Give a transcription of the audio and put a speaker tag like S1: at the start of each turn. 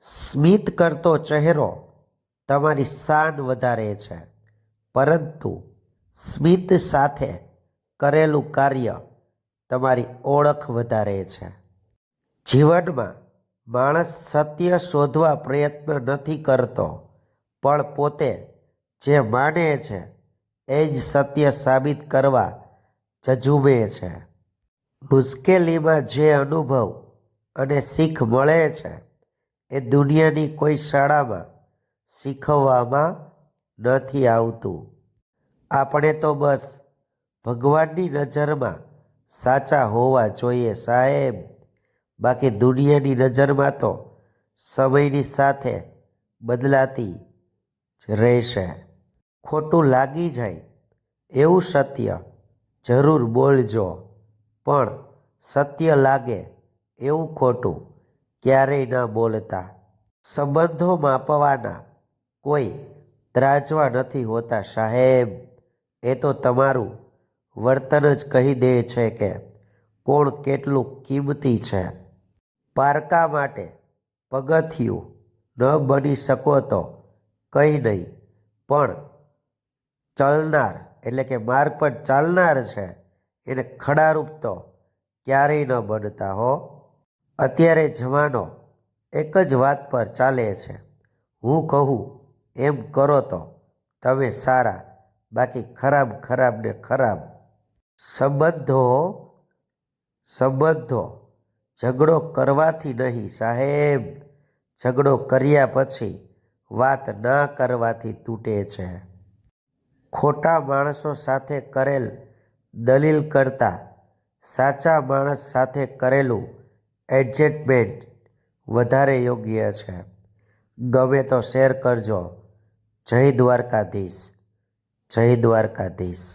S1: સ્મિત કરતો ચહેરો તમારી શાન વધારે છે, પરંતુ સ્મિત સાથે કરેલું કાર્ય તમારી ઓળખ વધારે છે. જીવનમાં માણસ સત્ય શોધવા પ્રયત્ન નથી કરતો, પણ પોતે જે માને છે એ જ સત્ય સાબિત કરવા ઝઝૂમે છે. મુશ્કેલીમાં જે અનુભવ અને શીખ મળે છે એ દુનિયાની કોઈ શાળામાં શીખવવામાં નથી આવતું. આપણે તો બસ ભગવાનની નજરમાં સાચા હોવા જોઈએ સાહેબ. બાકી દુનિયાની નજરમાં તો સમયની સાથે બદલાતી જ રહેશે. ખોટું લાગી જાય એવું સત્ય જરૂર બોલજો, પણ સત્ય લાગે એવું ખોટું ક્યારેય ન બોલતા. સંબંધો માપવાના કોઈ ત્રાજવા નથી હોતા સાહેબ. એ તો તમારું વર્તન જ કહી દે છે કે કોણ કેટલું કિંમતી છે. પારકા માટે પગથિયું ન બની શકો તો કંઈ નહીં, પણ ચલનાર એટલે કે માર્ગ પર ચાલનાર છે એને ખડારૂપ તો ક્યારેય ન બનતા હો. અત્યારે જવાનો એક જ વાત પર ચાલે છે, હું કહું એમ કરો તો તમે સારા, બાકી ખરાબ ખરાબ ને ખરાબ. સંબંધો ઝઘડો કરવાથી નહીં સાહેબ, ઝઘડો કર્યા પછી વાત ના કરવાથી તૂટે છે. ખોટા માણસો સાથે કરેલ દલીલ કરતાં સાચા માણસ સાથે કરેલું એડજસ્ટમેન્ટ વધારે યોગ્ય છે. ગમે તો શેર કરજો. જય દ્વારકાધીશ, જય દ્વારકાધીશ.